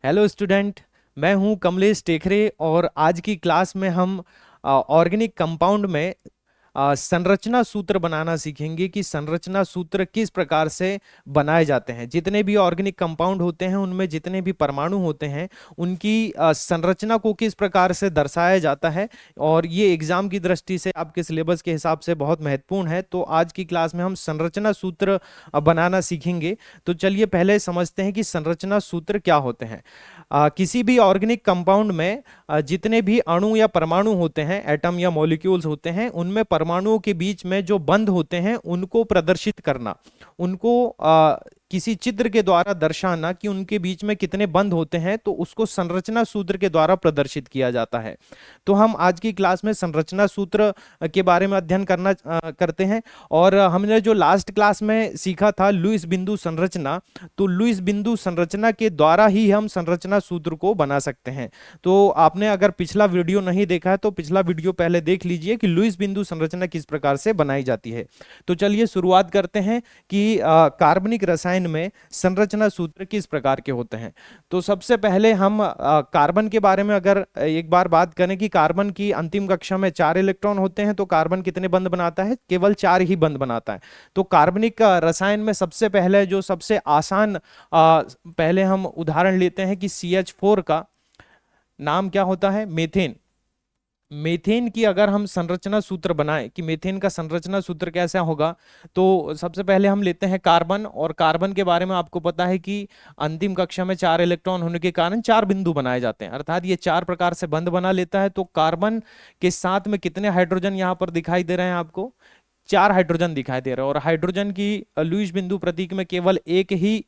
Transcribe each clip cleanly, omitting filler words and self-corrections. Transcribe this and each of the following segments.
Hello student. मैं हूं कमलेश टेखरे और आज की क्लास में हम ऑर्गेनिक कंपाउंड में संरचना सूत्र बनाना सीखेंगे कि संरचना सूत्र किस प्रकार से बनाए जाते हैं। जितने भी ऑर्गेनिक कंपाउंड होते हैं उनमें जितने भी परमाणु होते हैं उनकी संरचना को किस प्रकार से दर्शाया जाता है, और ये एग्जाम की दृष्टि से आपके सिलेबस के हिसाब से बहुत महत्वपूर्ण है। तो आज की क्लास में हम संरचना सूत्र बनाना सीखेंगे। तो चलिए पहले समझते हैं कि संरचना सूत्र क्या होते हैं। किसी भी ऑर्गेनिक कंपाउंड में जितने भी अणु या परमाणु होते हैं, एटम या मॉलिक्यूल्स होते हैं, उनमें परमाणुओं के बीच में जो बंध होते हैं उनको प्रदर्शित करना, उनको किसी चित्र के द्वारा दर्शाना कि उनके बीच में कितने बंध होते हैं, तो उसको संरचना सूत्र के द्वारा प्रदर्शित किया जाता है। तो हम आज की क्लास में संरचना सूत्र के बारे में अध्ययन करते हैं। और हमने जो लास्ट क्लास में सीखा था लुईस बिंदु संरचना, तो लुईस बिंदु संरचना के द्वारा ही हम संरचना सूत्र को बना सकते हैं। तो आपने अगर पिछला वीडियो नहीं देखा है तो पिछला वीडियो पहले देख लीजिए कि लुईस बिंदु संरचना किस प्रकार से बनाई जाती है। तो चलिए शुरुआत करते हैं कि कार्बनिक रसायन में संरचना सूत्र किस प्रकार के होते हैं। तो सबसे पहले हम कार्बन के बारे में अगर एक बार बात करें कि कार्बन की अंतिम कक्षा में 4 इलेक्ट्रॉन होते हैं, तो कार्बन कितने बंध बनाता है? केवल 4 ही बंध बनाता है। तो कार्बनिक रसायन में सबसे पहले जो सबसे आसान पहले हम उदाहरण लेते हैं कि CH4 का नाम क्या होता है? मेथेन। मेथेन की अगर हम संरचना सूत्र बनाएं कि मेथेन का संरचना सूत्र कैसा होगा, तो सबसे पहले हम लेते हैं कार्बन। और कार्बन के बारे में आपको पता है कि अंतिम कक्षा में 4 इलेक्ट्रॉन होने के कारण 4 बिंदु बनाए जाते हैं, अर्थात ये 4 प्रकार से बंध बना लेता है। तो कार्बन के साथ में कितने हाइड्रोजन यहां पर दिखाई दे रहे हैं आपको? 4 हाइड्रोजन दिखाई दे रहे हैं। और हाइड्रोजन की लुईस बिंदु प्रतीक में केवल एक ही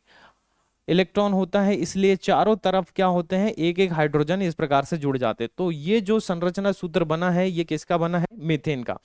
इलेक्ट्रॉन होता है, इसलिए चारों तरफ क्या होते हैं? एक एक हाइड्रोजन इस प्रकार से जुड़ जाते हैं। तो ये जो संरचना सूत्र बना है ये किसका बना है? मेथेन का।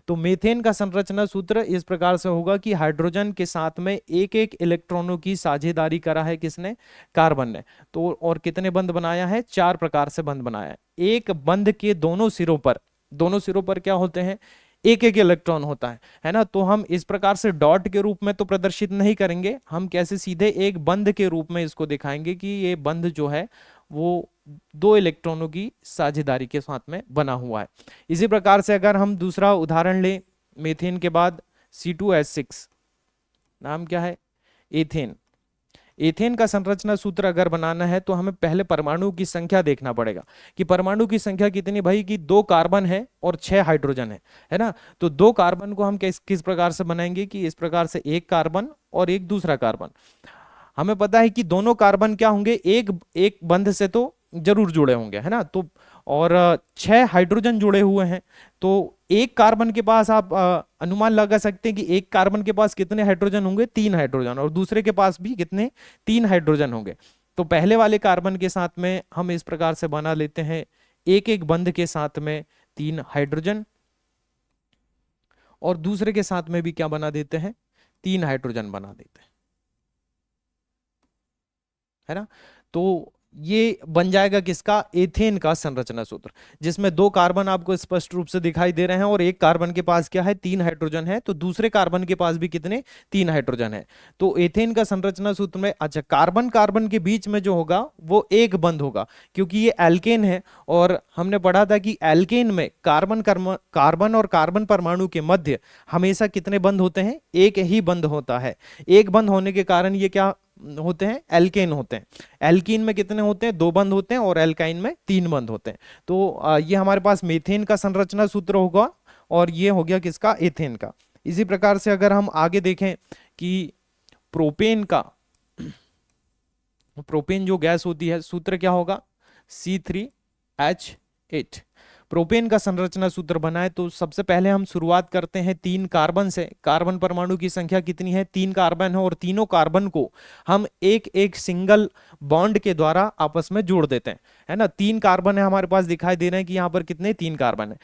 तो मेथेन का संरचना सूत्र इस प्रकार से होगा कि हाइड्रोजन के साथ में एक एक इलेक्ट्रॉनों की साझेदारी करा है किसने? कार्बन ने। तो और कितने बंध बनाया है? 4 प्रकार से बंध बनाया है। एक बंध के दोनों सिरों पर क्या होते हैं? एक एक इलेक्ट्रॉन होता है ना। तो हम इस प्रकार से डॉट के रूप में तो प्रदर्शित नहीं करेंगे, हम कैसे सीधे एक बंध के रूप में इसको दिखाएंगे कि ये बंध जो है वो 2 इलेक्ट्रॉनों की साझेदारी के साथ में बना हुआ है। इसी प्रकार से अगर हम दूसरा उदाहरण लें, मीथेन के बाद C2H6, नाम क्या है? एथेन। एथेन का संरचना सूत्र अगर बनाना है तो हमें पहले परमाणु की संख्या देखना पड़ेगा कि परमाणु की संख्या कितनी भाई, कि 2 कार्बन है और 6 हाइड्रोजन है ना। तो 2 कार्बन को हम किस किस प्रकार से बनाएंगे कि इस प्रकार से, एक कार्बन और एक दूसरा कार्बन। हमें पता है कि दोनों कार्बन क्या होंगे? एक एक बंध से तो जरूर जुड़े होंगे, है ना। तो और 6 हाइड्रोजन जुड़े हुए हैं। तो एक कार्बन के पास आप अनुमान लगा सकते हैं कि एक कार्बन के पास कितने हाइड्रोजन होंगे? 3 हाइड्रोजन। और दूसरे के पास भी कितने? 3 हाइड्रोजन होंगे। तो पहले वाले कार्बन के साथ में हम इस प्रकार से बना लेते हैं एक एक बंध के साथ में 3 हाइड्रोजन, और दूसरे के साथ में भी क्या बना देते हैं? 3 हाइड्रोजन बना देते हैं, है ना। तो ये बन जाएगा किसका? एथेन का संरचना सूत्र, जिसमें 2 कार्बन आपको स्पष्ट रूप से दिखाई दे रहे हैं और एक कार्बन के पास क्या है? 3 हाइड्रोजन है। तो दूसरे कार्बन के पास भी कितने? 3 हाइड्रोजन है। तो एथेन का संरचना सूत्र में, अच्छा, कार्बन कार्बन के बीच में जो होगा वो एक बंध होगा, क्योंकि ये एल्केन है। और हमने पढ़ा था कि एल्केन में कार्बन और कार्बन परमाणु के मध्य हमेशा कितने बंध होते हैं? एक ही बंध होता है। एक बंध होने के कारण ये क्या होते हैं? एल्केन होते हैं। एल्कीन में कितने होते हैं? 2 बंध होते हैं, और एल्काइन में 3 बंध होते हैं। तो ये हमारे पास मीथेन का संरचना सूत्र होगा, और ये हो गया किसका? एथेन का। इसी प्रकार से अगर हम आगे देखें कि प्रोपेन का, प्रोपेन जो गैस होती है, सूत्र क्या होगा? C3H8। प्रोपेन का संरचना सूत्र बनाए तो सबसे पहले हम शुरुआत करते हैं 3 कार्बन से। कार्बन परमाणु की संख्या कितनी है? 3 कार्बन है, और तीनों कार्बन को हम एक एक सिंगल बॉन्ड के द्वारा आपस में जोड़ देते हैं, है ना। 3 कार्बन है हमारे पास, दिखाई दे रहे हैं कि यहाँ पर कितने? 3 कार्बन है।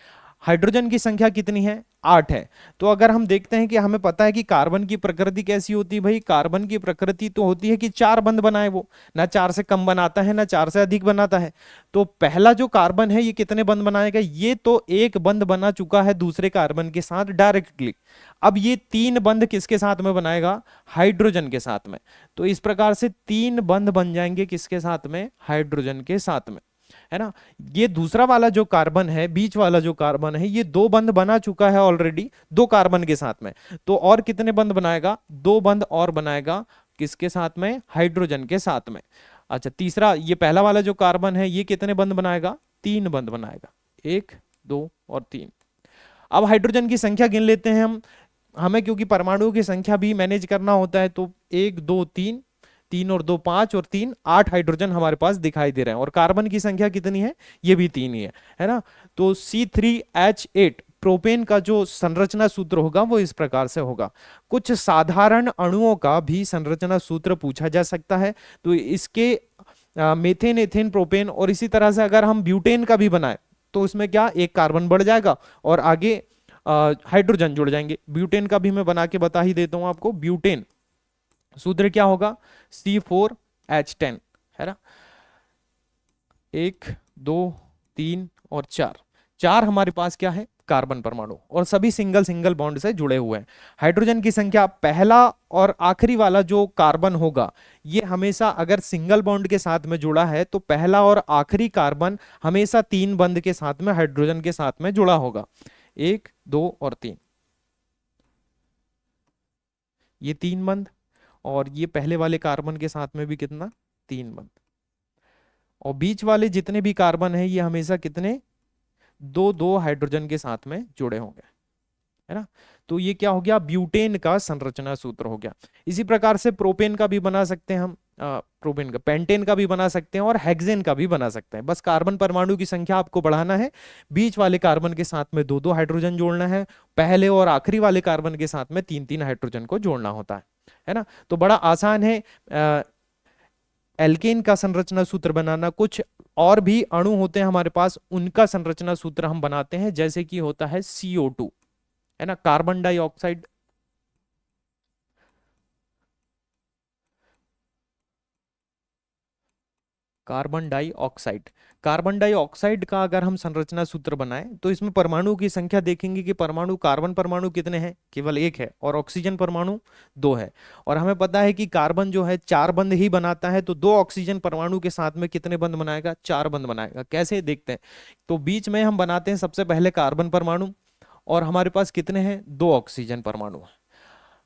हाइड्रोजन की संख्या कितनी है? 8 है। तो अगर हम देखते हैं कि हमें पता है कि कार्बन की प्रकृति कैसी होती है भाई, कार्बन की प्रकृति तो होती है कि 4 बंध बनाए, वो ना 4 से कम बनाता है ना 4 से अधिक बनाता है। तो पहला जो कार्बन है ये कितने बंध बनाएगा? ये तो एक बंध बना चुका है दूसरे कार्बन के साथ डायरेक्टली। अब ये 3 बंध किसके साथ में बनाएगा? हाइड्रोजन के साथ में। तो इस प्रकार से 3 बंध बन जाएंगे किसके साथ में? हाइड्रोजन के साथ में, है ना। ये दूसरा वाला जो कार्बन है, बीच वाला जो कार्बन है, ये 2 बंध बना चुका है ऑलरेडी 2 कार्बन के साथ में। तो और कितने बंध बनाएगा? 2 बंध और बनाएगा, किसके साथ में? हाइड्रोजन के साथ में। अच्छा, तीसरा ये पहला वाला जो कार्बन है ये कितने बंध बनाएगा? 3 बंध बनाएगा, 1 2 और 3। अब हाइड्रोजन की संख्या गिन लेते हैं हम। हमें क्योंकि परमाणुओं की संख्या भी मैनेज करना होता है, तो 1 2 3, 3 और 2 5 और 3 8 हाइड्रोजन हमारे पास दिखाई दे रहे हैं। और कार्बन की संख्या कितनी है? ये भी 3 ही है ना। तो C3H8 प्रोपेन का जो संरचना सूत्र होगा वो इस प्रकार से होगा। कुछ साधारण अणुओं का भी संरचना सूत्र पूछा जा सकता है, तो इसके मेथेन, एथेन, प्रोपेन, और इसी तरह से अगर हम ब्यूटेन का भी बनाए तो उसमें क्या, एक कार्बन बढ़ जाएगा और आगे हाइड्रोजन जुड़ जाएंगे। ब्यूटेन का भी मैं बना के बता ही देता हूं आपको। ब्यूटेन सूत्र क्या होगा? C4H10, है ना। 1 2 3 और 4, 4 हमारे पास क्या है? कार्बन परमाणु, और सभी सिंगल सिंगल बॉन्ड से जुड़े हुए हैं। हाइड्रोजन की संख्या, पहला और आखिरी वाला जो कार्बन होगा ये हमेशा अगर सिंगल बॉन्ड के साथ में जुड़ा है तो पहला और आखिरी कार्बन हमेशा 3 बंध के साथ में हाइड्रोजन के साथ में जुड़ा होगा, 1 2 और 3। ये 3 बंध, और ये पहले वाले कार्बन के साथ में भी कितना? 3 बंध। और बीच वाले जितने भी कार्बन है ये हमेशा कितने? 2 2 हाइड्रोजन के साथ में जुड़े होंगे, है ना। तो ये क्या हो गया? ब्यूटेन का संरचना सूत्र हो गया। इसी प्रकार से प्रोपेन का भी बना सकते हैं हम, प्रोपेन का, पेंटेन का भी बना सकते हैं और हेक्सेन का भी बना सकते हैं। बस कार्बन परमाणु की संख्या आपको बढ़ाना है, बीच वाले कार्बन के साथ में 2 2 हाइड्रोजन जोड़ना है, पहले और आखिरी वाले कार्बन के साथ में 3 3 हाइड्रोजन को जोड़ना होता है ना। तो बड़ा आसान है एल्केन का संरचना सूत्र बनाना। कुछ और भी अणु होते हैं हमारे पास, उनका संरचना सूत्र हम बनाते हैं, जैसे कि होता है CO2, है ना, carbon dioxide. Carbon dioxide, carbon dioxide का अगर हम संरचना सूत्र बनाएं तो इसमें परमाणु की संख्या देखेंगे कि परमाणु, कार्बन परमाणु कितने हैं? केवल 1 है, और ऑक्सीजन परमाणु 2 है। और हमें पता है कि कार्बन जो है 4 बंध ही बनाता है, तो 2 ऑक्सीजन परमाणु के साथ में कितने बंध बनाएगा? 4 बंध बनाएगा। कैसे देखते हैं, तो बीच में हम बनाते हैं सबसे पहले कार्बन परमाणु, और हमारे पास कितने हैं? 2 ऑक्सीजन परमाणु।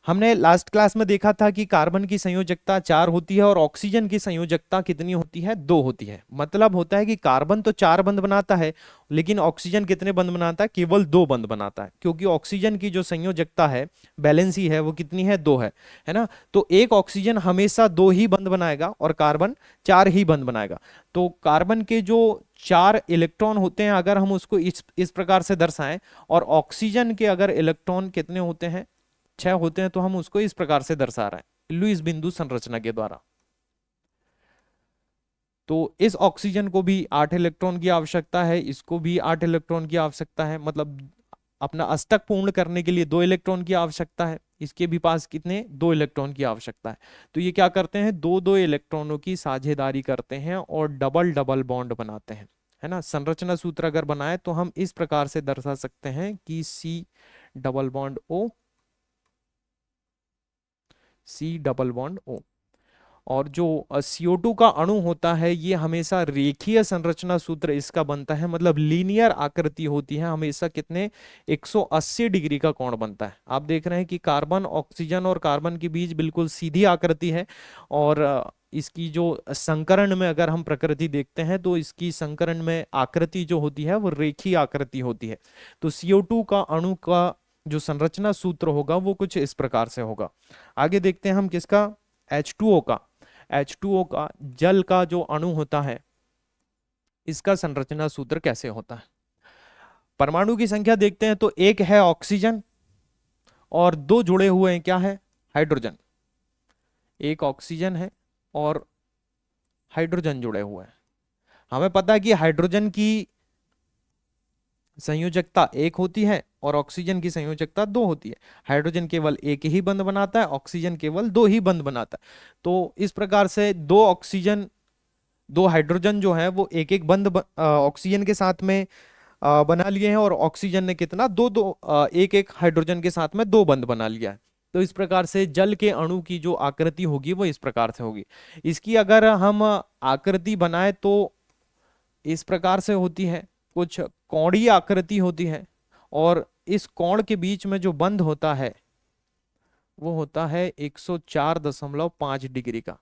हमने लास्ट क्लास में देखा था कि कार्बन की संयोजकता 4 होती है और ऑक्सीजन की संयोजकता कितनी होती है? 2 होती है। मतलब होता है कि कार्बन तो 4 बंध बनाता है, लेकिन ऑक्सीजन कितने बंध बनाता है? केवल 2 बंध बनाता है, क्योंकि ऑक्सीजन की जो संयोजकता है, बैलेंसी है, वो कितनी है? 2 है ना। तो एक ऑक्सीजन हमेशा 2 ही बंध बनाएगा और कार्बन 4 ही बंध बनाएगा। तो कार्बन के जो 4 इलेक्ट्रॉन होते हैं, अगर हम उसको इस प्रकार से दर्शाएं, और ऑक्सीजन के अगर इलेक्ट्रॉन कितने होते हैं? 6 होते हैं, तो हम उसको इस प्रकार से दर्शा रहे हैं, लुईस बिंदु संरचना के द्वारा। तो इस ऑक्सीजन को भी 8 इलेक्ट्रॉन की आवश्यकता है, इसको भी 8 इलेक्ट्रॉन की आवश्यकता है, मतलब अपना अष्टक पूर्ण करने के लिए 2 इलेक्ट्रॉन की आवश्यकता है। इसके भी पास कितने? 2 इलेक्ट्रॉन की आवश्यकता है। तो ये क्या करते हैं? 2 2 इलेक्ट्रॉनों की साझेदारी करते हैं और डबल डबल बॉन्ड बनाते हैं, है ना। संरचना सूत्र अगर बनाए तो हम इस प्रकार से दर्शा सकते हैं कि C double bond O, C double bond O। और जो CO2 का अणु होता है ये हमेशा रेखीय संरचना सूत्र इसका बनता है, मतलब लीनियर आकृति होती है हमेशा। कितने? 180 डिग्री का कोण बनता है। आप देख रहे हैं कि कार्बन, ऑक्सीजन और कार्बन के बीच बिल्कुल सीधी आकृति है, और इसकी जो संकरण में अगर हम प्रकृति देखते हैं तो इसकी संकरण में आकृति जो होती है वो रेखीय आकृति होती है। तो CO2 का अणु का जो संरचना सूत्र होगा वो कुछ इस प्रकार से होगा। आगे देखते हैं हम किसका? H2O का। H2O का, जल का जो अणु होता है, इसका संरचना सूत्र कैसे होता है? परमाणु की संख्या देखते हैं तो 1 है ऑक्सीजन, और 2 जुड़े हुए हैं, क्या है? हाइड्रोजन। 1 ऑक्सीजन है और हाइड्रोजन जुड़े हुए हैं। हमें पता है कि हाइड्रोजन की संयोजकता एक होती है और ऑक्सीजन की संयोजकता दो होती है। हाइड्रोजन केवल एक ही बंध बनाता है, ऑक्सीजन केवल दो ही बंध बनाता है। तो इस प्रकार से दो ऑक्सीजन, दो हाइड्रोजन जो है वो एक एक बंध ऑक्सीजन के साथ में बना लिए हैं, और ऑक्सीजन ने कितना, दो दो एक एक हाइड्रोजन के साथ में दो बंध बना लिया है। तो इस प्रकार से जल के अणु की जो आकृति होगी वो इस प्रकार से होगी। इसकी अगर हम आकृति बनाए तो इस प्रकार से होती है, कुछ कोणीय आकृति होती है, और इस कोण के बीच में जो बंध होता है वो होता है 104.5 डिग्री का,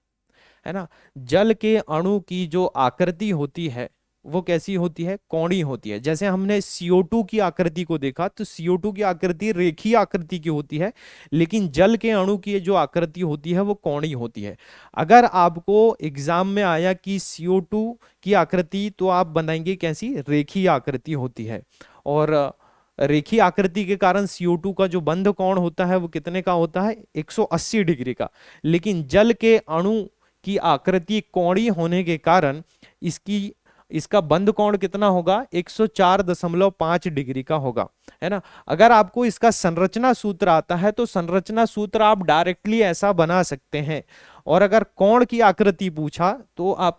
है ना। जल के अणु की जो आकृति होती है वो कैसी होती है, कोणीय होती है। जैसे हमने CO2 की आकृति को देखा, तो CO2 की आकृति रेखीय आकृति की होती है, लेकिन जल के अणु की जो आकृति होती है वो कोणीय होती है। अगर आपको एग्जाम में आया कि CO2 की आकृति, तो आप बनाएंगे कैसी, रेखीय आकृति होती है। और रेखीय आकृति के कारण CO2 का जो बंध कोण होता है वो कितने का होता है, 180 डिग्री का। लेकिन जल के अणु की आकृति कोणीय होने के कारण इसकी इसका बंध कोण कितना होगा, 104.5 डिग्री का होगा, है ना। अगर आपको इसका संरचना सूत्र आता है तो संरचना सूत्र आप डायरेक्टली ऐसा बना सकते हैं। और अगर कोण की आकृति पूछा तो आप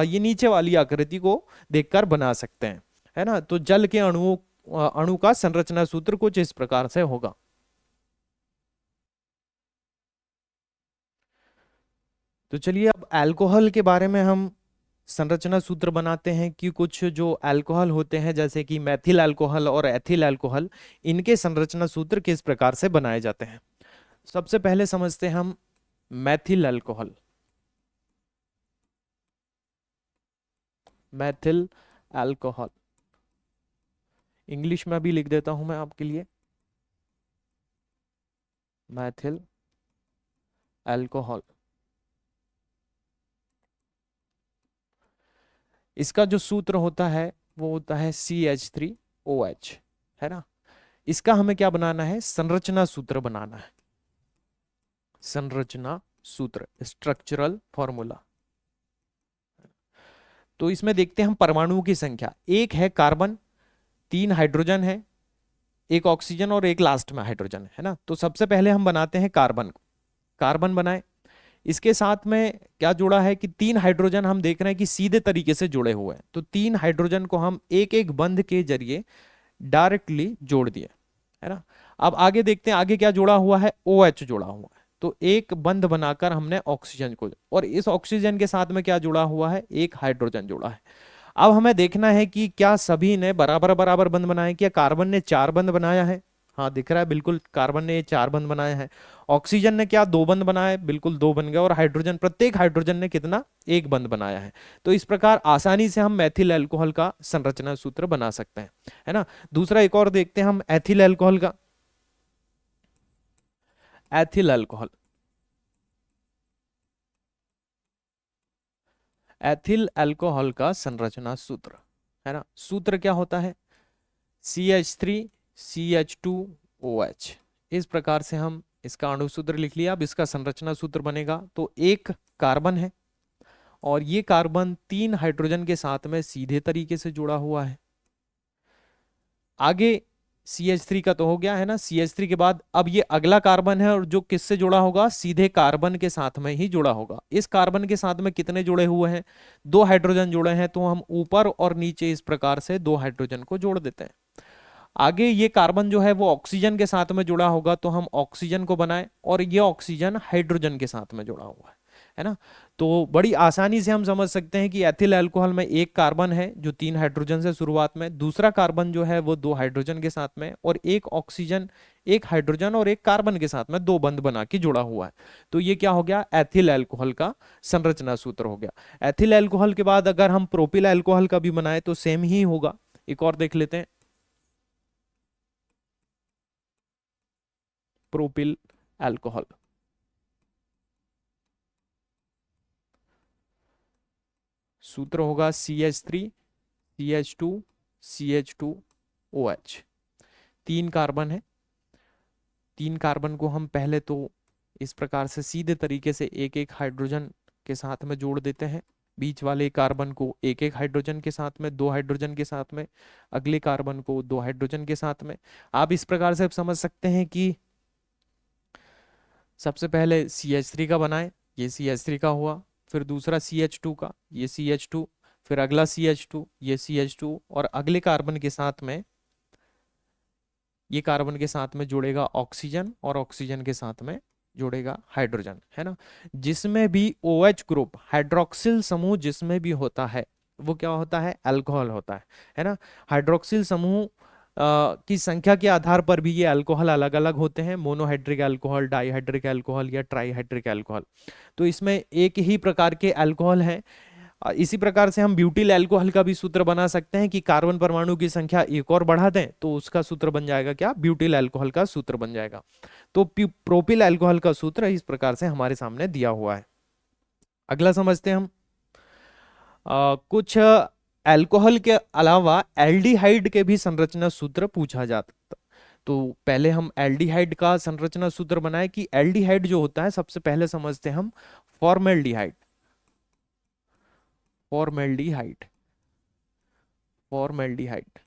ये नीचे वाली आकृति को देखकर बना सकते हैं, है ना। तो जल के अणु का संरचना सूत्र कुछ इस प्रकार से होगा। तो चलिए अब अल्कोहल के बारे में हम संरचना सूत्र बनाते हैं कि कुछ जो अल्कोहल होते हैं जैसे कि मैथिल अल्कोहल और एथिल अल्कोहल, इनके संरचना सूत्र किस प्रकार से बनाए जाते हैं। सबसे पहले समझते हैं हम Maithil alcohol. Maithil alcohol English में भी लिख देता हूं मैं आपके लिए, मैथिल अल्कोहल। इसका जो सूत्र होता है वो होता है CH3OH, है ना। इसका हमें क्या बनाना है, संरचना सूत्र बनाना है। संरचना सूत्र, स्ट्रक्चरल फॉर्मूला। तो इसमें देखते हैं हम परमाणुओं की संख्या, एक है कार्बन, तीन हाइड्रोजन है, एक ऑक्सीजन और एक लास्ट में हाइड्रोजन है ना। तो सबसे पहले हम बनाते हैं कार्बन को। कार्बन बनाए, इसके साथ में क्या जुड़ा है कि तीन हाइड्रोजन हम देख रहे हैं कि सीधे तरीके से जुड़े हुए हैं। तो तीन हाइड्रोजन को हम एक एक बंध के जरिए डायरेक्टली जोड़ दिए, है ना। अब आगे देखते हैं, आगे क्या जुड़ा हुआ है, OH जुड़ा हुआ है। तो एक बंध बनाकर हमने ऑक्सीजन को, और इस ऑक्सीजन के साथ में क्या जुड़ा हुआ है, एक हाइड्रोजन जुड़ा है। अब हमें देखना है कि क्या सभी ने बराबर बराबर बंध बनाए, क्या कार्बन ने चार बंध बनाया है, हाँ दिख रहा है बिल्कुल, कार्बन ने ये चार बंध बनाए हैं। ऑक्सीजन ने क्या दो बंध बनाए, बिल्कुल दो बन गए। और हाइड्रोजन, प्रत्येक हाइड्रोजन ने कितना, एक बंध बनाया है। तो इस प्रकार आसानी से हम मैथिल अल्कोहल का संरचना सूत्र बना सकते हैं, है ना। दूसरा एक और देखते हैं हम एथिल अल्कोहल का। एथिल अल्कोहल, एथिल अल्कोहल का संरचना सूत्र, है ना। सूत्र क्या होता है, CH3CH2OH। इस प्रकार से हम इसका अणु सूत्र लिख लिया। अब इसका संरचना सूत्र बनेगा, तो एक कार्बन है और ये कार्बन तीन हाइड्रोजन के साथ में सीधे तरीके से जुड़ा हुआ है। आगे CH3 का तो हो गया, है ना। CH3 के बाद अब ये अगला कार्बन है, और जो किससे जुड़ा होगा, सीधे कार्बन के साथ में ही जुड़ा होगा। इस कार्बन के साथ में कितने जुड़े हुए हैं, दो हाइड्रोजन जुड़े हैं। तो हम ऊपर और नीचे इस प्रकार से दो हाइड्रोजन को जोड़ देते हैं। आगे ये कार्बन जो है वो ऑक्सीजन के साथ में जुड़ा होगा, तो हम ऑक्सीजन को बनाए, और ये ऑक्सीजन हाइड्रोजन के साथ में जुड़ा हुआ है ना। तो बड़ी आसानी से हम समझ सकते हैं कि एथिल अल्कोहल में एक कार्बन है जो तीन हाइड्रोजन से शुरुआत में, दूसरा कार्बन जो है वो दो हाइड्रोजन के साथ में, और एक ऑक्सीजन, एक हाइड्रोजन और एक कार्बन के साथ में दो बंध बना के जुड़ा हुआ है। तो ये क्या हो गया, एथिल अल्कोहल का संरचना सूत्र हो गया। एथिल अल्कोहल के बाद अगर हम प्रोपिल अल्कोहल का भी बनाए तो सेम ही होगा। एक और देख लेते हैं, प्रोपिल अल्कोहल। सूत्र होगा CH3CH2OH। तीन कार्बन है, तीन कार्बन को हम पहले तो इस प्रकार से सीधे तरीके से एक एक हाइड्रोजन के साथ में जोड़ देते हैं। बीच वाले कार्बन को एक एक हाइड्रोजन के साथ में, दो हाइड्रोजन के साथ में, अगले कार्बन को दो हाइड्रोजन के साथ में। आप इस प्रकार से समझ सकते हैं कि सबसे पहले CH3 का बनाए, ये CH3 का हुआ, फिर दूसरा CH2 का, ये CH2, फिर अगला CH2, ये CH2, और अगले कार्बन के साथ में, ये कार्बन के साथ में जुड़ेगा ऑक्सीजन, और ऑक्सीजन के साथ में जुड़ेगा हाइड्रोजन, है ना। जिसमें भी OH ग्रुप, हाइड्रोक्सिल समूह जिसमें भी होता है वो क्या होता है, अल्कोहल होता है ना। हाइड्रोक्सिल समूह की संख्या के आधार पर भी ये अल्कोहल अलग अलग होते हैं, मोनोहाइड्रिक अल्कोहल, डाइहाइड्रिक अल्कोहल या ट्राईहाइड्रिक अल्कोहल। तो इसमें एक ही प्रकार के अल्कोहल हैं। इसी प्रकार से हम ब्यूटिल अल्कोहल का भी सूत्र बना सकते हैं कि कार्बन परमाणु की संख्या एक और बढ़ा दें तो उसका सूत्र बन जाएगा क्या, ब्यूटिल अल्कोहल का सूत्र बन जाएगा। तो प्रोपिल अल्कोहल का सूत्र इस प्रकार से हमारे सामने दिया हुआ है। अगला समझते हैं हम कुछ अल्कोहल के अलावा एल्डिहाइड के भी संरचना सूत्र पूछा जाता। तो पहले हम एल्डिहाइड का संरचना सूत्र बनाए कि एल्डिहाइड जो होता है, सबसे पहले समझते हैं हम फॉर्मेल्डिहाइड। फॉर्मेल्डिहाइड, फॉर्मेल्डिहाइड,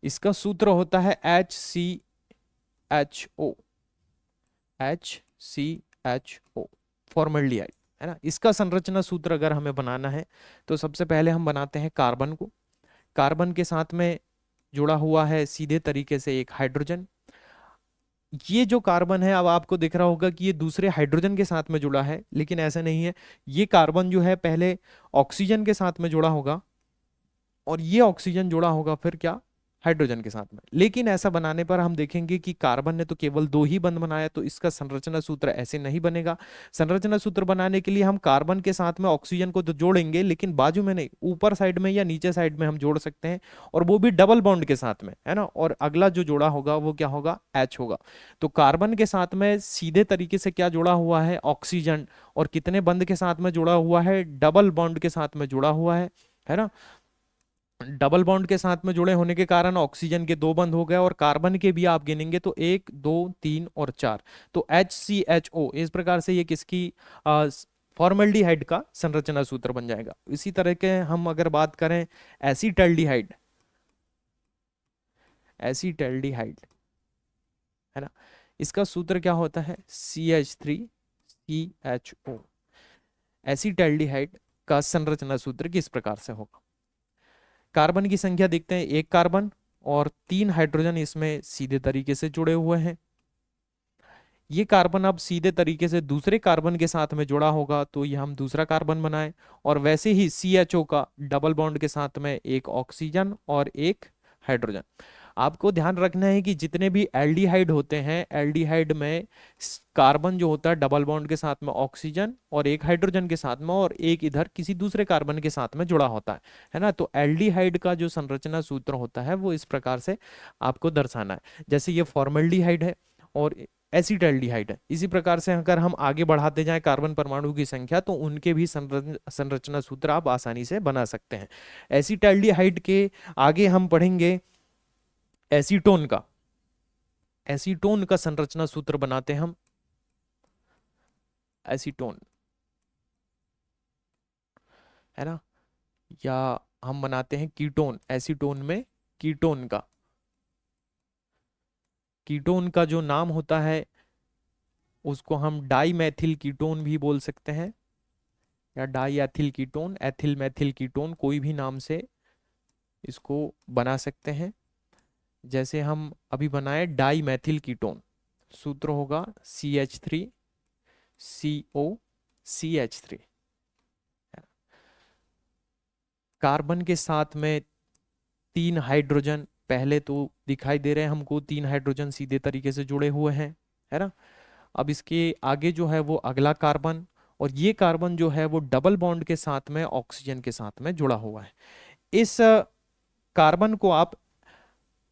इसका सूत्र होता है HCHO, HCHO, फॉर्मेल्डिहाइड, है ना। इसका संरचना सूत्र अगर हमें बनाना है तो सबसे पहले हम बनाते हैं कार्बन को। कार्बन के साथ में जुड़ा हुआ है सीधे तरीके से एक हाइड्रोजन। ये जो कार्बन है, अब आपको दिख रहा होगा कि ये दूसरे हाइड्रोजन के साथ में जुड़ा है, लेकिन ऐसा नहीं है। ये कार्बन जो है पहले ऑक्सीजन के साथ में जुड़ा होगा, और ये ऑक्सीजन जुड़ा होगा फिर क्या, हाइड्रोजन के साथ में। लेकिन ऐसा बनाने पर हम देखेंगे कि कार्बन ने तो केवल दो ही बंध बनाया, तो इसका संरचना सूत्र ऐसे नहीं बनेगा। संरचना सूत्र बनाने के लिए हम कार्बन के साथ में ऑक्सीजन को तो जोड़ेंगे, लेकिन बाजू में नहीं, ऊपर साइड में या नीचे साइड में हम जोड़ सकते हैं, और वो भी डबल बॉन्ड के साथ में, है ना। और अगला जो जोड़ा होगा वो क्या होगा, H होगा। तो कार्बन के साथ में सीधे तरीके से क्या जुड़ा हुआ है, ऑक्सीजन, और कितने बंध के साथ में जुड़ा हुआ है, डबल बॉन्ड के साथ में जुड़ा हुआ है ना। डबल बॉन्ड के साथ में जुड़े होने के कारण ऑक्सीजन के दो बंद हो गए, और कार्बन के भी आप गिनेंगे तो एक, दो, तीन और चार। तो HCHO, इस प्रकार से ये किसकी, फॉर्मल्डिहाइड का संरचना सूत्र बन जाएगा। इसी तरह के हम अगर बात करें एसीटल्डिहाइड, एसीटल्डिहाइड, है ना, इसका सूत्र क्या होता है, CH3CHO। एसीटल्डिहाइड का संरचना सूत्र किस प्रकार से होगा, कार्बन की संख्या देखते हैं, एक कार्बन और तीन हाइड्रोजन इसमें सीधे तरीके से जुड़े हुए हैं। ये कार्बन अब सीधे तरीके से दूसरे कार्बन के साथ में जुड़ा होगा, तो ये हम दूसरा कार्बन बनाए। और वैसे ही CHO का डबल बॉन्ड के साथ में एक ऑक्सीजन और एक हाइड्रोजन। आपको ध्यान रखना है कि जितने भी एल्डिहाइड होते हैं, एल्डिहाइड में कार्बन जो होता है डबल बॉन्ड के साथ में ऑक्सीजन और एक हाइड्रोजन के साथ में, और एक इधर किसी दूसरे कार्बन के साथ में जुड़ा होता है ना। तो एल्डिहाइड का जो संरचना सूत्र होता है वो इस प्रकार से आपको दर्शाना है। जैसे ये फॉर्मल्डिहाइड है और एसिटल्डिहाइड है, इसी प्रकार से अगर हम आगे बढ़ाते जाएं कार्बन परमाणु की संख्या, तो उनके भी संरचना सूत्र आप आसानी से बना सकते हैं। एसिटल्डिहाइड के आगे हम पढ़ेंगे एसीटोन का। एसीटोन का संरचना सूत्र बनाते हैं हम, एसीटोन, है ना। या हम बनाते हैं कीटोन, एसीटोन में कीटोन का, कीटोन का जो नाम होता है उसको हम डाईमेथिल कीटोन भी बोल सकते हैं, या die ethyl ketone, ethyl Maithil ketone, कोई भी नाम से इसको बना सकते हैं। जैसे हम अभी बनाए डाई मैथिल कीटोन, सूत्र होगा CH3COCH3। कार्बन के साथ में तीन हाइड्रोजन पहले तो दिखाई दे रहे हैं हमको, तीन हाइड्रोजन सीधे तरीके से जुड़े हुए हैं, है ना। अब इसके आगे जो है वो अगला कार्बन, और ये कार्बन जो है वो डबल बॉन्ड के साथ में ऑक्सीजन के साथ में जुड़ा हुआ है। इस कार्बन को आप,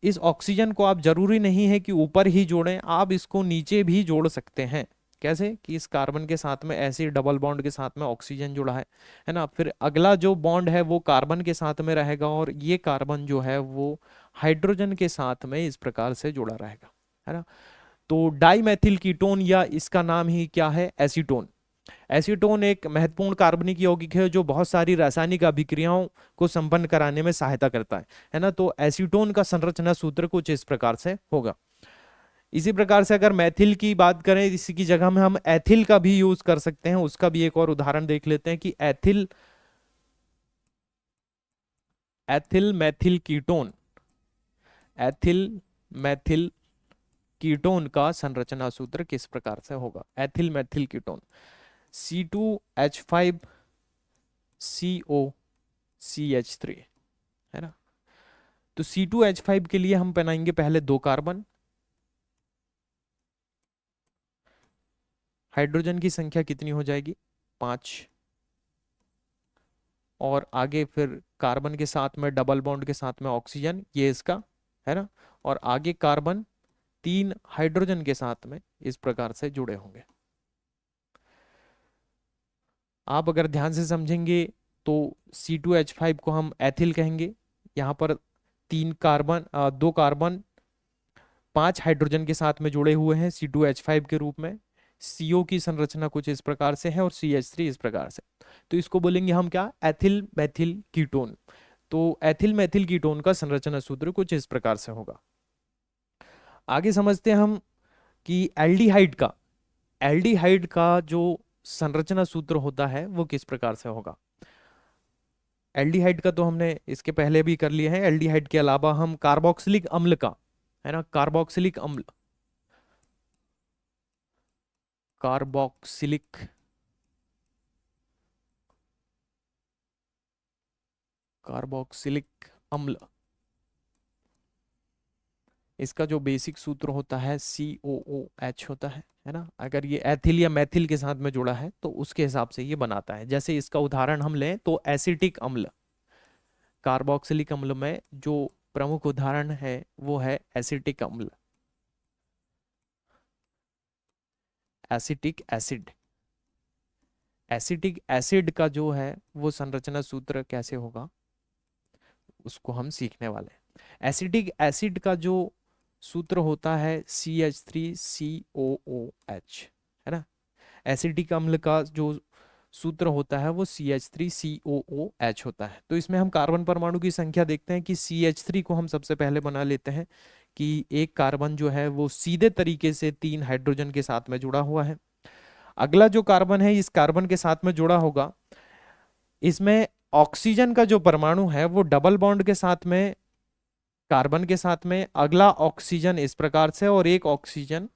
इस ऑक्सीजन को आप जरूरी नहीं है कि ऊपर ही जोड़ें, आप इसको नीचे भी जोड़ सकते हैं। कैसे कि इस कार्बन के साथ में ऐसे डबल बॉन्ड के साथ में ऑक्सीजन जुड़ा है ना। फिर अगला जो बॉन्ड है वो कार्बन के साथ में रहेगा, और ये कार्बन जो है वो हाइड्रोजन के साथ में इस प्रकार से जुड़ा रहेगा, है ना। तो डाइमेथिल कीटोन या इसका नाम ही क्या है, एसीटोन। एसीटोन एक महत्वपूर्ण कार्बनिक यौगिक है जो बहुत सारी रासायनिक अभिक्रियाओं को संपन्न कराने में सहायता करता है ना। तो एसीटोन का संरचना सूत्र कुछ इस प्रकार से होगा। इसी प्रकार से अगर मैथिल की बात करें, इसी की जगह में हम एथिल का भी यूज कर सकते हैं। उसका भी एक और उदाहरण देख लेते हैं कि ethyl ethyl Maithil ketone, ethyl Maithil ketone का संरचना सूत्र किस प्रकार से होगा। एथिल मैथिल कीटोन C2H5COCH3 है ना। तो C2H5 के लिए हम बनाएंगे पहले 2 कार्बन, हाइड्रोजन की संख्या कितनी हो जाएगी, 5, और आगे फिर कार्बन के साथ में डबल बॉन्ड के साथ में ऑक्सीजन, ये इसका है ना, और आगे कार्बन 3 हाइड्रोजन के साथ में इस प्रकार से जुड़े होंगे। आप अगर ध्यान से समझेंगे तो C2H5 को हम एथिल कहेंगे। यहाँ पर 3 कार्बन 2 कार्बन 5 हाइड्रोजन के साथ में जुड़े हुए हैं C2H5 के रूप में। CO की संरचना कुछ इस प्रकार से है और CH3 इस प्रकार से। तो इसको बोलेंगे हम क्या, एथिल मैथिल कीटोन। तो एथिल मैथिल कीटोन का संरचना सूत्र कुछ इस प्रकार से होगा। आगे समझते हैं हम कि एल्डिहाइड का जो संरचना सूत्र होता है वो किस प्रकार से होगा। एल्डिहाइड का तो हमने इसके पहले भी कर लिया है। एल्डिहाइड के अलावा हम कार्बोक्सिलिक अम्ल का, है ना, कार्बोक्सिलिक अम्ल, इसका जो बेसिक सूत्र होता है COOH होता है ना। अगर ये एथिल या मैथिल के साथ में जुड़ा है तो उसके हिसाब से ये बनाता है। जैसे इसका उदाहरण हम लें तो एसिटिक अम्ल, कार्बोक्सिलिक अम्ल में जो प्रमुख उदाहरण है वो है एसिटिक अम्ल, एसिटिक एसिड। एसिटिक एसिड का जो है वो संरचना सूत्र कैसे होगा उसको हम सीखने वाले हैं। एसिटिक एसिड का जो सूत्र होता है CH3COOH, है ना। एसिटिक अम्ल का जो सूत्र होता है वो CH3COOH होता है। तो इसमें हम कार्बन परमाणु की संख्या देखते हैं कि CH3 को हम सबसे पहले बना लेते हैं कि एक कार्बन जो है वो सीधे तरीके से 3 हाइड्रोजन के साथ में जुड़ा हुआ है। अगला जो कार्बन है इस कार्बन के साथ में जुड़ा होगा, इसमें ऑक्सीजन का जो परमाणु है वो डबल बॉन्ड के साथ में कार्बन के साथ में, अगला ऑक्सीजन इस प्रकार से और एक ऑक्सीजन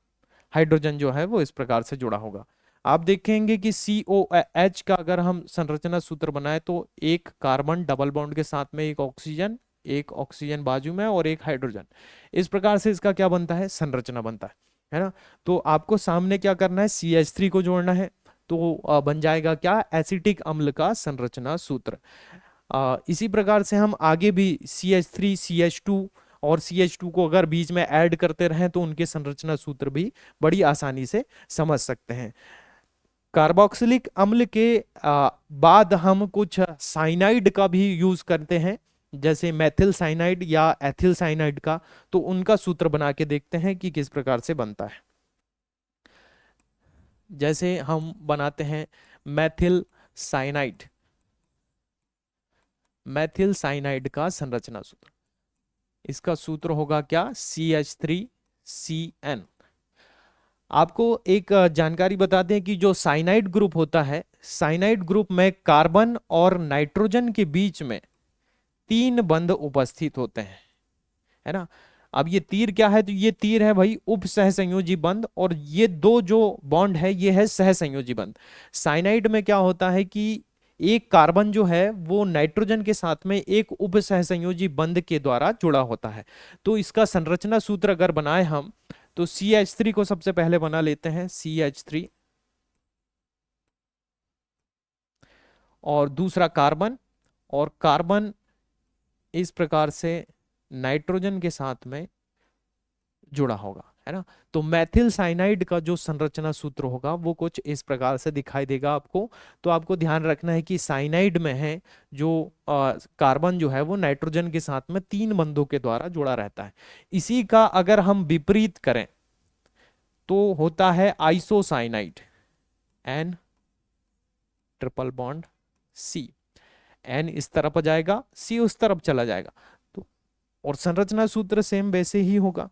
हाइड्रोजन जो है वो इस प्रकार से जुड़ा होगा। आप देखेंगे कि COH का अगर हम संरचना सूत्र बनाए तो एक कार्बन डबल बॉन्ड के साथ में एक ऑक्सीजन बाजू में और एक हाइड्रोजन, इस प्रकार से इसका क्या बनता है, संरचना बनता है ना। तो आपको सामने क्या करना है, CH3 को जोड़ना है। तो बन जाएगा क्या, एसिटिक अम्ल का संरचना सूत्र। इसी प्रकार से हम आगे भी CH3 CH2 और CH2 को अगर बीच में ऐड करते रहें तो उनके संरचना सूत्र भी बड़ी आसानी से समझ सकते हैं। कार्बोक्सिलिक अम्ल के बाद हम कुछ साइनाइड का भी यूज करते हैं, जैसे मेथिल साइनाइड या एथिल साइनाइड का। तो उनका सूत्र बना के देखते हैं कि किस प्रकार से बनता है। जैसे हम बनाते हैं मेथिल साइनाइड, मेथिल साइनाइड का संरचना सूत्र, इसका सूत्र होगा क्या, CH3CN। आपको एक जानकारी बता दें कि जो साइनाइड ग्रुप होता है, साइनाइड ग्रुप में कार्बन और नाइट्रोजन के बीच में 3 बंध उपस्थित होते हैं, है ना। अब ये तीर क्या है, तो ये तीर है भाई उप सहसंयोजी बंध, और ये 2 जो बॉन्ड है ये है सहसंयोजी बंध। साइनाइड में क्या होता है कि एक कार्बन जो है वो नाइट्रोजन के साथ में एक उप सहसंयोजी बंध के द्वारा जुड़ा होता है। तो इसका संरचना सूत्र अगर बनाए हम तो CH3 को सबसे पहले बना लेते हैं, CH3, और दूसरा कार्बन, और कार्बन इस प्रकार से नाइट्रोजन के साथ में जुड़ा होगा, है ना। तो मेथिल साइनाइड का जो संरचना सूत्र होगा वो कुछ इस प्रकार से दिखाई देगा आपको। तो आपको ध्यान रखना है कि साइनाइड में है जो कार्बन जो है वो नाइट्रोजन के साथ में 3 बंधों के द्वारा जुड़ा रहता है। इसी का अगर हम विपरीत करें तो होता है isocyanide, N triple bond C, N इस तरफ आ जाएगा, सी उस तरफ चला जाएगा। तो और संरचना सूत्र सेम वैसे ही होगा,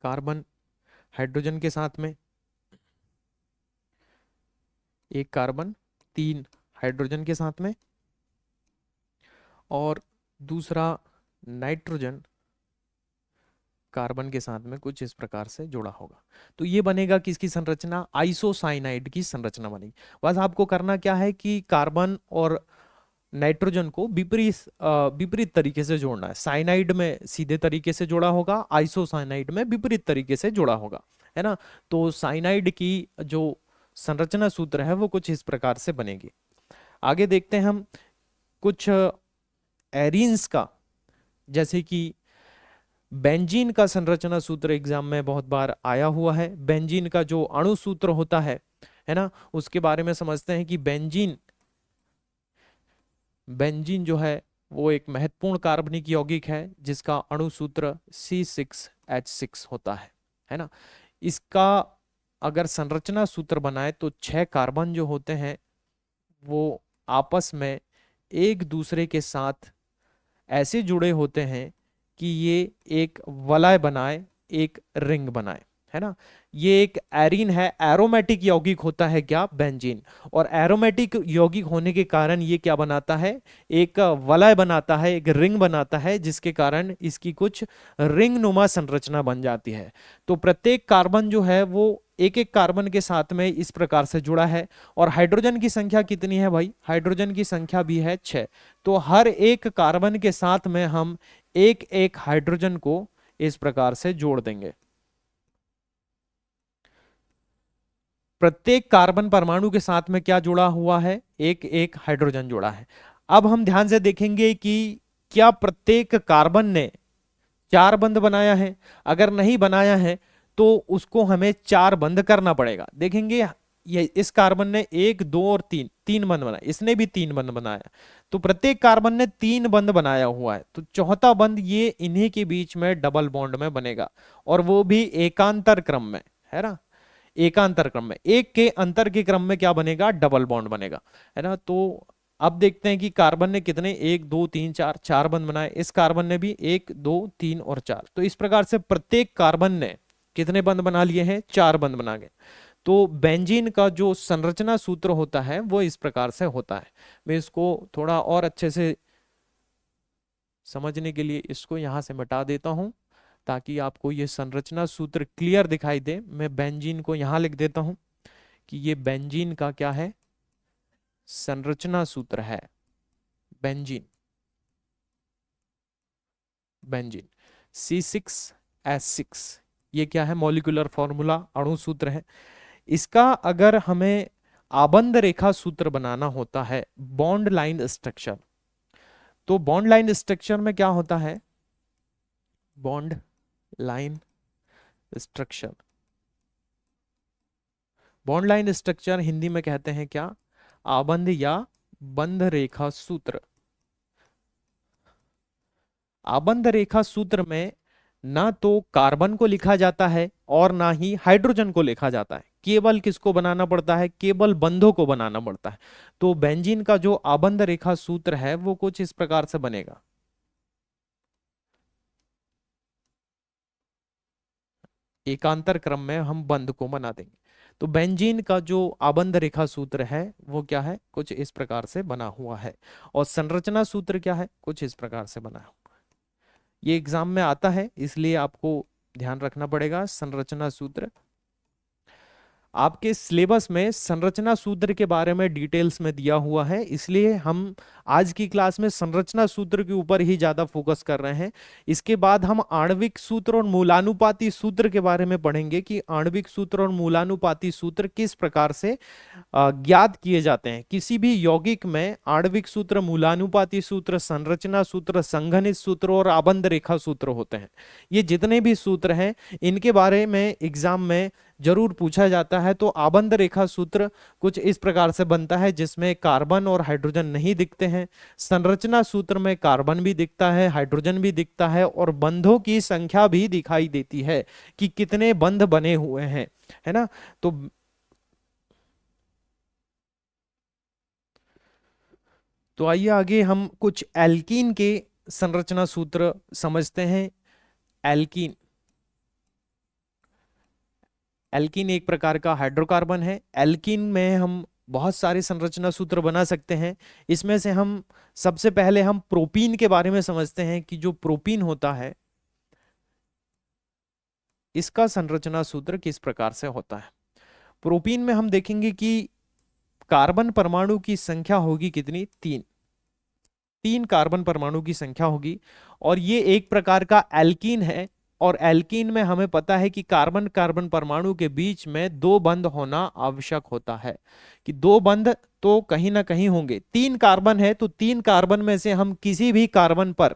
कार्बन हाइड्रोजन के साथ में, एक कार्बन 3 हाइड्रोजन के साथ में, और दूसरा नाइट्रोजन कार्बन के साथ में कुछ इस प्रकार से जुड़ा होगा। तो ये बनेगा किसकी संरचना, आइसोसाइनाइड की संरचना बनेगी। बस आपको करना क्या है कि कार्बन और नाइट्रोजन को विपरीत तरीके से जोड़ना है। साइनाइड में सीधे तरीके से जोड़ा होगा, आइसोसाइनाइड में विपरीत तरीके से जोड़ा होगा, है ना। तो साइनाइड की जो संरचना सूत्र है वो कुछ इस प्रकार से बनेगी। आगे देखते हैं हम कुछ एरीन्स का, जैसे कि बेंजीन का संरचना सूत्र एग्जाम में बहुत बार आया हुआ है। बेंजीन का जो अणु सूत्र होता है ना, उसके बारे में समझते हैं कि बेंजीन जो है वो एक महत्वपूर्ण कार्बनिक यौगिक है जिसका अणु सूत्र C6H6 होता है ना। इसका अगर संरचना सूत्र बनाए तो 6 कार्बन जो होते हैं वो आपस में एक दूसरे के साथ ऐसे जुड़े होते हैं कि ये एक वलय बनाए, एक रिंग बनाए, है ना। ये एक एरीन है, एरोमेटिक यौगिक होता है क्या, बेंजीन। और एरोमेटिक यौगिक होने के कारण ये क्या बनाता है, एक वलय बनाता है, एक रिंग बनाता है, जिसके कारण इसकी कुछ रिंग नुमा संरचना बन जाती है। तो प्रत्येक कार्बन जो है वो एक एक कार्बन के साथ में इस प्रकार से जुड़ा है। और हाइड्रोजन की संख्या कितनी है भाई, हाइड्रोजन की संख्या भी है 6। तो हर एक कार्बन के साथ में हम एक एक हाइड्रोजन को इस प्रकार से जोड़ देंगे। प्रत्येक कार्बन परमाणु के साथ में क्या जुड़ा हुआ है, एक एक हाइड्रोजन जुड़ा है। अब हम ध्यान से देखेंगे कि क्या प्रत्येक कार्बन ने 4 बंध बनाया है। अगर नहीं बनाया है तो उसको हमें 4 बंध करना पड़ेगा। देखेंगे ये इस कार्बन ने 1 2 और 3 बंध बनाए, इसने भी 3 बंध बनाया। तो प्रत्येक कार्बन ने 3 बंध बनाया हुआ है। तो चौथा बंध ये इन्हीं के बीच में डबल बॉन्ड में बनेगा, और वो भी एकांतर क्रम में, है ना। एकांतर क्रम में, एक के अंतर के क्रम में क्या बनेगा, डबल बॉन्ड बनेगा, है ना। तो अब देखते हैं कि कार्बन ने कितने, 1 2 3 4 बंध बनाए। इस कार्बन ने भी 1 2 3 और 4। तो इस प्रकार से प्रत्येक कार्बन ने कितने बंध बना लिए हैं, 4 बंध बना गए। तो बेंजीन का जो संरचना सूत्र होता है वो इस प्रकार से होता है। मैं इसको थोड़ा और अच्छे से समझने के लिए इसको यहां से मिटा देता हूं ताकि आपको ये संरचना सूत्र क्लियर दिखाई दे। मैं बेंजीन को यहां लिख देता हूं कि ये बेंजीन का क्या है, संरचना सूत्र है। बेंजीन बेंजीन C6H6 ये क्या है, मॉलिक्यूलर फॉर्मूला, अणु सूत्र है। इसका अगर हमें आबंध रेखा सूत्र बनाना होता है, बॉन्ड लाइन स्ट्रक्चर, तो बॉन्ड लाइन स्ट्रक्चर में क्या होता है, bond line structure, bond line structure Hindi में कहते हैं क्या, आबंध या बंध रेखा सूत्र। आबंध रेखा सूत्र में ना तो कार्बन को लिखा जाता है और ना ही हाइड्रोजन को लिखा जाता है, केवल किसको बनाना पड़ता है, केवल बंधों को बनाना पड़ता है। तो बेंजीन का जो आबंध रेखा सूत्र है वो कुछ इस प्रकार से बनेगा। एकांतर क्रम में हम बंध को बना देंगे। तो बेंजीन का जो आबंध रेखा सूत्र है वो क्या है, कुछ इस प्रकार से बना हुआ है। और संरचना सूत्र क्या है, कुछ इस प्रकार से बना है। ये एग्जाम में आता है इसलिए आपको ध्यान रखना पड़ेगा। संरचना सूत्र आपके सिलेबस में संरचना सूत्र के बारे में डिटेल्स में दिया हुआ है, इसलिए हम आज की क्लास में संरचना सूत्र के ऊपर ही ज्यादा फोकस कर रहे हैं। इसके बाद हम आणविक सूत्र और मूलानुपाती सूत्र के बारे में पढ़ेंगे कि आणविक सूत्र और मूलानुपाती सूत्र किस प्रकार से ज्ञात किए जाते हैं। किसी भी यौगिक में आणविक सूत्र, मूलानुपाती सूत्र, संरचना सूत्र, संघनित सूत्र और आबंध रेखा सूत्र होते हैं। ये जितने भी सूत्र हैं इनके बारे में एग्जाम में जरूर पूछा जाता है। तो आबंध रेखा सूत्र कुछ इस प्रकार से बनता है, जिसमें कार्बन और हाइड्रोजन नहीं दिखते हैं। संरचना सूत्र में कार्बन भी दिखता है, हाइड्रोजन भी दिखता है, और बंधों की संख्या भी दिखाई देती है कि कितने बंध बने हुए हैं, है ना। तो आइए आगे हम कुछ एल्कीन के संरचना सूत्र समझते हैं। एल्कीन एल्कीन एक प्रकार का हाइड्रोकार्बन है। एल्कीन में हम बहुत सारे संरचना सूत्र बना सकते हैं। इसमें से हम सबसे पहले हम प्रोपीन के बारे में समझते हैं कि जो प्रोपीन होता है इसका संरचना सूत्र किस प्रकार से होता है। प्रोपीन में हम देखेंगे कि कार्बन परमाणु की संख्या होगी कितनी, 3। 3 कार्बन परमाणु की संख्या होगी, और ये एक प्रकार का एल्कीन है। और एल्कीन में हमें पता है कि कार्बन कार्बन परमाणु के बीच में 2 बंध होना आवश्यक होता है, कि 2 बंध तो कहीं ना कहीं होंगे। 3 कार्बन है तो 3 कार्बन में से हम किसी भी कार्बन पर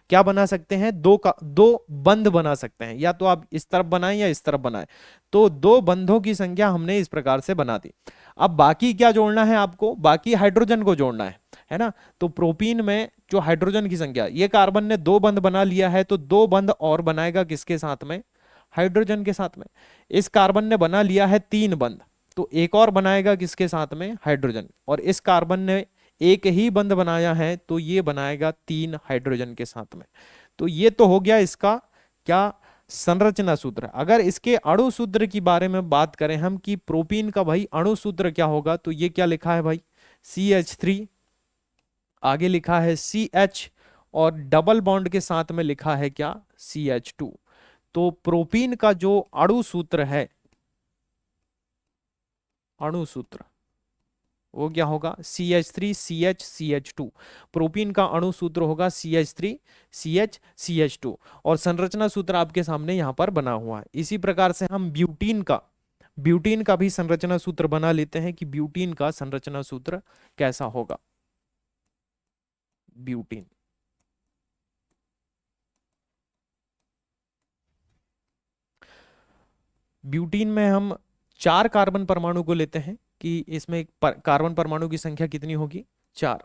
क्या बना सकते हैं, 2 बंध बना सकते हैं। या तो आप इस तरफ बनाएं या इस तरफ बनाएं। तो 2 बंधों की संख्या हमने इस प्रकार से बना दी। अब बाकी क्या जोड़ना है आपको, बाकी हाइड्रोजन को जोड़ना है ना। तो प्रोपीन में जो हाइड्रोजन की संख्या, ये कार्बन ने 2 बंध बना लिया है, तो 2 बंध और बनाएगा किसके साथ में, हाइड्रोजन के साथ में। इस कार्बन ने बना लिया है 3 बंध, तो एक और बनाएगा किसके साथ में, हाइड्रोजन। और इस कार्बन ने एक ही बंध बनाया है, तो ये बनाएगा 3 हाइड्रोजन के साथ में। तो ये तो हो गया इसका क्या, संरचना सूत्र। अगर इसके अणु सूत्र की बारे में बात करें हम कि प्रोपीन का भाई अणु सूत्र क्या होगा, तो ये क्या लिखा है भाई, CH3, आगे लिखा है CH, और डबल बॉन्ड के साथ में लिखा है क्या, CH2। तो प्रोपीन का जो अणु सूत्र है, अणु सूत्र वो क्या होगा, CH3 CH CH2। प्रोपीन का अणु सूत्र होगा CH3 CH CH2, और संरचना सूत्र आपके सामने यहां पर बना हुआ है। इसी प्रकार से हम ब्यूटीन का भी संरचना सूत्र बना लेते हैं कि ब्यूटीन का संरचना सूत्र कैसा होगा। ब्यूटीन ब्यूटीन में हम 4 कार्बन परमाणु को लेते हैं कि इसमें कार्बन परमाणु की संख्या कितनी होगी, 4।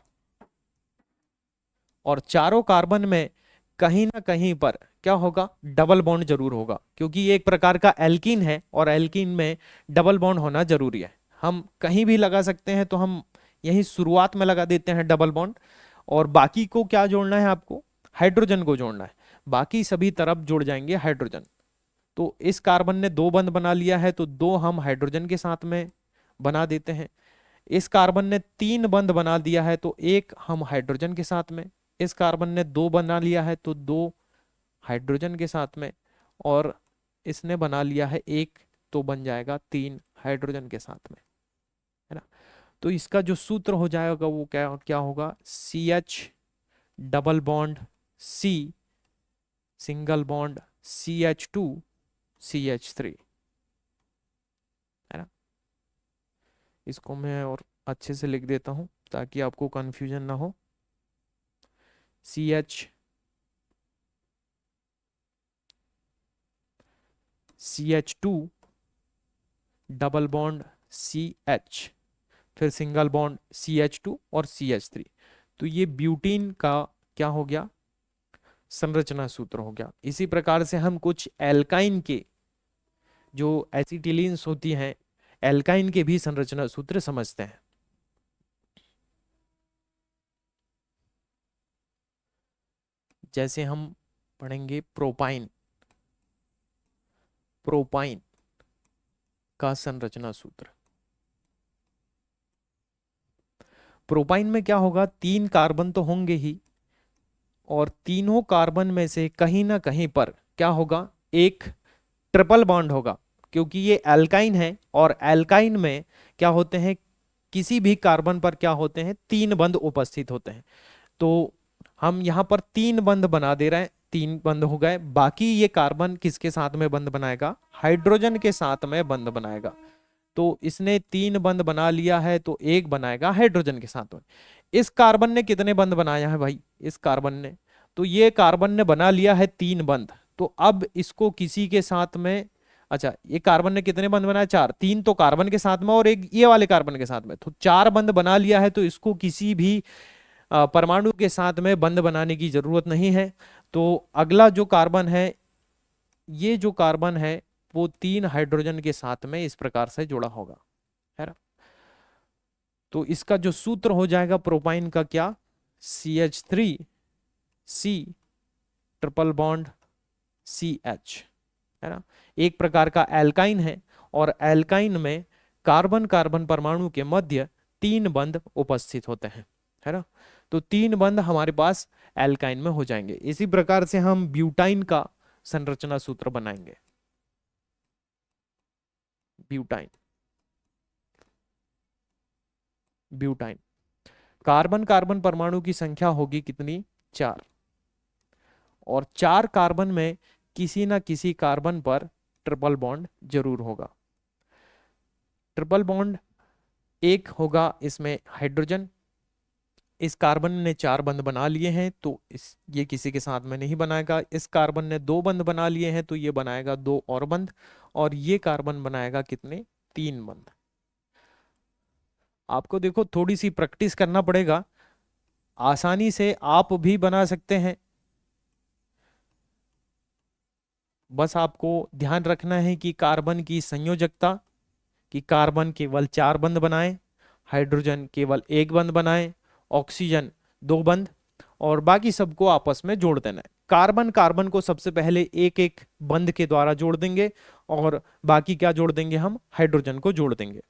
और चारों कार्बन में कहीं ना कहीं पर क्या होगा, डबल बॉन्ड जरूर होगा, क्योंकि ये एक प्रकार का एल्कीन है और एल्कीन में डबल बॉन्ड होना जरूरी है। हम कहीं भी लगा सकते हैं, तो हम यही शुरुआत में लगा देते हैं डबल बॉन्ड। और बाकी को क्या जोड़ना है आपको, हाइड्रोजन को जोड़ना है। बाकी सभी तरफ जुड़ जाएंगे हाइड्रोजन। तो इस कार्बन ने 2 बंध बना लिया है, तो 2 हम हाइड्रोजन के साथ में बना देते हैं। इस कार्बन ने 3 बंध बना दिया है, तो 1 हम हाइड्रोजन के साथ में। इस कार्बन ने 2 बना लिया है, तो 2 हाइड्रोजन के साथ में। और इसने बना लिया है 1, तो बन जाएगा 3 हाइड्रोजन के साथ में, है ना। तो इसका जो सूत्र हो जाएगा वो क्या क्या होगा, CH double bond C single bond CH2 CH3, है ना। इसको मैं और अच्छे से लिख देता हूं ताकि आपको कंफ्यूजन ना हो। CH CH2 double bond CH, फिर सिंगल बॉन्ड CH2 और CH3। तो ये ब्यूटीन का क्या हो गया, संरचना सूत्र हो गया। इसी प्रकार से हम कुछ एल्काइन के जो एसिटिलीन्स होती हैं, एल्काइन के भी संरचना सूत्र समझते हैं। जैसे हम पढ़ेंगे प्रोपाइन का संरचना सूत्र। प्रोपाइन में क्या होगा, 3 कार्बन तो होंगे ही, और तीनों कार्बन में से कहीं ना कहीं पर क्या होगा, एक ट्रिपल बॉन्ड होगा, क्योंकि ये एल्काइन है। और एल्काइन में क्या होते हैं, किसी भी कार्बन पर क्या होते हैं, 3 बंध उपस्थित होते हैं। तो हम यहां पर 3 बंध बना दे रहे हैं, 3 बंध हो गए। बाकी ये कार्बन किसके साथ में बंध बनाएगा, हाइड्रोजन के साथ में बंध बनाएगा। तो इसने 3 बंध बना लिया है, तो एक बनाएगा हाइड्रोजन के साथ में। इस कार्बन ने कितने बंध बनाया है भाई, इस कार्बन ने, तो ये कार्बन ने बना लिया है 3 बंध। तो अब इसको किसी के साथ में अच्छा, ये कार्बन ने कितने बंध बनाए? 4। 3 तो कार्बन के साथ में और एक ये वाले कार्बन के साथ में, तो 4 बंध बना लिया है। तो इसको किसी भी परमाणु के साथ में बंध बनाने की जरूरत नहीं है। तो अगला जो कार्बन है, ये जो कार्बन है वो 3 हाइड्रोजन के साथ में इस प्रकार से जुड़ा होगा, है ना। तो इसका जो सूत्र हो जाएगा प्रोपाइन का, क्या? CH3C ट्रिपल बॉन्ड CH, है ना। एक प्रकार का एल्काइन है, और एल्काइन में कार्बन कार्बन परमाणु के मध्य 3 बंध उपस्थित होते हैं, है ना। तो 3 बंध हमारे पास एल्काइन में हो जाएंगे। इसी प्रकार से हम ब्यूटाइन का संरचना सूत्र बनाएंगे। ब्यूटाइन, ब्यूटाइन कार्बन कार्बन परमाणु की संख्या होगी कितनी? 4। और 4 कार्बन में किसी ना किसी कार्बन पर ट्रिपल बॉन्ड जरूर होगा। ट्रिपल बॉन्ड एक होगा इसमें हाइड्रोजन। इस कार्बन ने 4 बंध बना लिए हैं, तो ये किसी के साथ में नहीं बनाएगा। इस कार्बन ने 2 बंध बना लिए हैं, तो ये बनाएगा 2 और बंध। और ये कार्बन बनाएगा कितने? 3 बंध। आपको देखो थोड़ी सी प्रैक्टिस करना पड़ेगा, आसानी से आप भी बना सकते हैं। बस आपको ध्यान रखना है कि कार्बन की संयोजकता, कि कार्बन केवल 4 बंध बनाए, हाइड्रोजन केवल 1 बंध बनाए, ऑक्सीजन 2 बंध, और बाकी सबको आपस में जोड़ देना है। कार्बन कार्बन को सबसे पहले एक एक बंध के द्वारा जोड़ देंगे, और बाकी क्या जोड़ देंगे? हम हाइड्रोजन को जोड़ देंगे।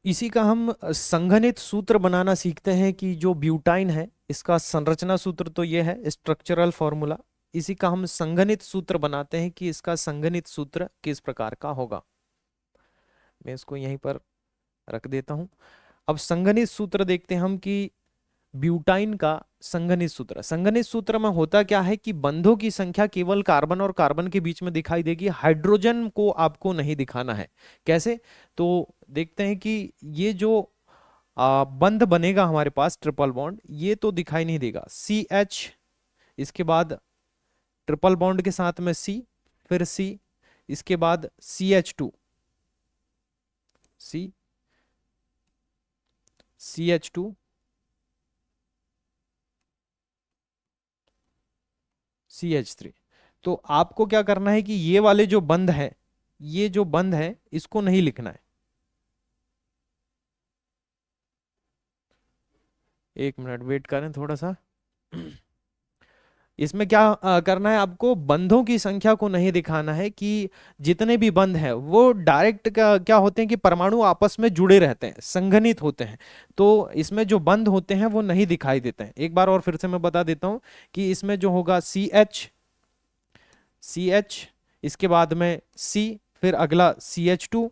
इसी का हम संघनित सूत्र बनाना सीखते हैं, कि जो ब्यूटाइन है इसका संरचना सूत्र तो ये है, स्ट्रक्चरल फॉर्मूला। इसी का हम संघनित सूत्र बनाते हैं, कि इसका संघनित सूत्र किस प्रकार का होगा। मैं इसको यहीं पर रख देता हूं। अब संघनित सूत्र देखते हैं हम, कि ब्यूटाइन का संघनित सूत्र, संघनित सूत्र में होता क्या है कि बंधों की संख्या केवल कार्बन और कार्बन के बीच में दिखाई देगी, हाइड्रोजन को आपको नहीं दिखाना है। कैसे? तो देखते हैं कि ये जो बंध बनेगा हमारे पास ट्रिपल बॉन्ड, ये तो दिखाई नहीं देगा। CH, इसके बाद ट्रिपल बॉन्ड के साथ में C, फिर C, इसके बाद CH2, C, CH2, CH3। तो आपको क्या करना है कि ये वाले जो बंध है, ये जो बंध है इसको नहीं लिखना है। एक मिनट वेट करें थोड़ा सा। इसमें क्या करना है आपको? बंधों की संख्या को नहीं दिखाना है, कि जितने भी बंध हैं वो डायरेक्ट क्या होते हैं कि परमाणु आपस में जुड़े रहते हैं, संघनित होते हैं। तो इसमें जो बंध होते हैं वो नहीं दिखाई देते हैं। एक बार और फिर से मैं बता देता हूं, कि इसमें जो होगा CH, CH, इसके बाद में C, फिर अगला CH2,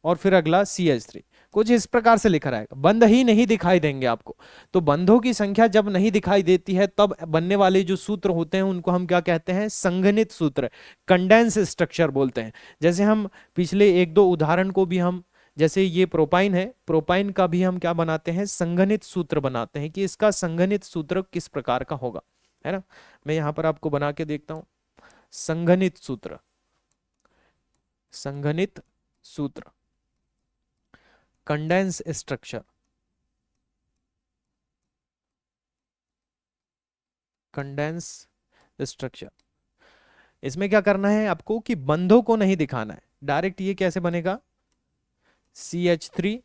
और फिर अगला CH3। कुछ इस प्रकार से लिखा रहेगा, बंध ही नहीं दिखाई देंगे आपको। तो बंधों की संख्या जब नहीं दिखाई देती है, तब बनने वाले जो सूत्र होते हैं उनको हम क्या कहते हैं? संघनित सूत्र, कंडेंस स्ट्रक्चर बोलते हैं। जैसे हम पिछले 1-2 उदाहरण को भी हम, जैसे ये प्रोपाइन है, प्रोपाइन का भी हम क्या बनाते हैं? संघनित सूत्र बनाते हैं, कि इसका संघनित सूत्र किस प्रकार का होगा, है ना। मैं यहां पर आपको बना के देखता हूं। संघनित सूत्र, संघनित सूत्र, कंडेंस स्ट्रक्चर, कंडेंस स्ट्रक्चर। इसमें क्या करना है आपको, कि बंधों को नहीं दिखाना है। डायरेक्ट ये कैसे बनेगा? CH3,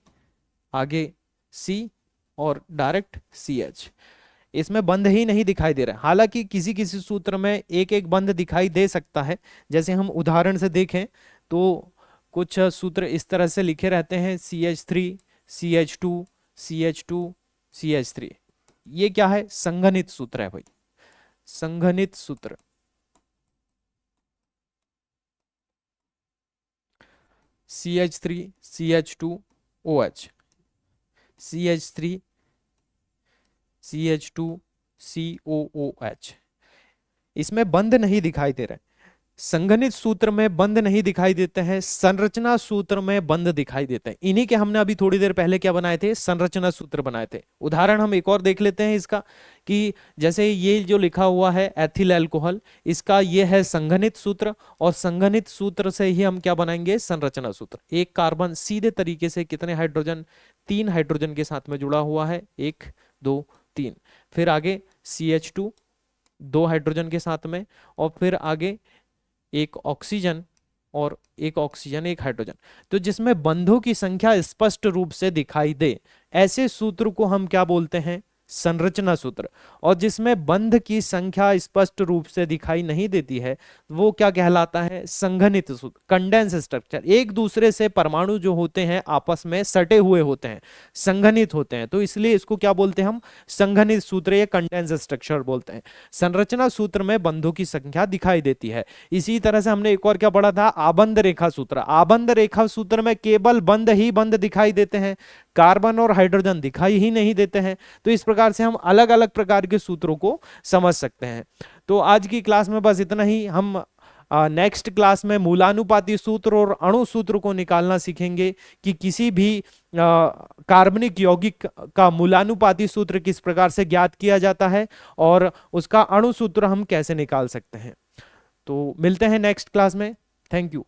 आगे C, और डायरेक्ट CH। इसमें बंध ही नहीं दिखाई दे रहा है। हालांकि किसी किसी सूत्र में एक एक बंध दिखाई दे सकता है। जैसे हम उदाहरण से देखें तो कुछ सूत्र इस तरह से लिखे रहते हैं, CH3, CH2, CH2, CH3। ये क्या है? संघनित सूत्र है भाई, संघनित सूत्र। CH3, CH2, OH, CH3, CH2, COOH। इसमें बंध नहीं दिखाई दे रहे। संघनित सूत्र में बंध नहीं दिखाई देते हैं, संरचना सूत्र में बंध दिखाई देते हैं। इन्हीं के हमने अभी थोड़ी देर पहले क्या बनाए थे, संरचना सूत्र बनाए थे। उदाहरण हम एक और देख लेते हैं इसका, कि जैसे ये जो लिखा हुआ है एथिल अल्कोहल, इसका ये है संघनित सूत्र, और संघनित सूत्र से ही हम क्या बनाएंगे, संरचना सूत्र। एक कार्बन सीधे तरीके से कितने हाइड्रोजन, 3 हाइड्रोजन के साथ में जुड़ा हुआ है, 1 2 3। फिर आगे CH2 2 हाइड्रोजन के साथ में, और फिर आगे एक ऑक्सीजन और एक ऑक्सीजन, एक हाइड्रोजन। तो जिसमें बंधों की संख्या स्पष्ट रूप से दिखाई दे, ऐसे सूत्र को हम क्या बोलते हैं, संरचना सूत्र। और जिसमें बंध की संख्या स्पष्ट रूप से दिखाई नहीं देती है, वो क्या कहलाता है, संघनित सूत्र, कंडेंस स्ट्रक्चर। एक दूसरे से परमाणु जो होते हैं आपस में सटे हुए होते हैं, संघनित होते हैं, तो इसलिए इसको क्या बोलते हैं हम, संघनित सूत्र या कंडेंस स्ट्रक्चर बोलते हैं। संरचना सूत्र में बंधों की संख्या दिखाई देती है। इसी तरह से हमने एक और क्या पढ़ा था, आबंध रेखा सूत्र। आबंध रेखा सूत्र में केवल बंध ही बंध दिखाई देते हैं, कार्बन और हाइड्रोजन दिखाई ही नहीं देते हैं। तो इस प्रकार से हम अलग अलग प्रकार के सूत्रों को समझ सकते हैं। तो आज की क्लास में बस इतना ही। हम नेक्स्ट क्लास में मूलानुपाती सूत्र और अणु सूत्र को निकालना सीखेंगे, कि किसी भी कार्बनिक यौगिक का मूलानुपाती सूत्र किस प्रकार से ज्ञात किया जाता है, और उसका अणु सूत्र हम कैसे निकाल सकते हैं। तो मिलते हैं नेक्स्ट क्लास में। Thank you.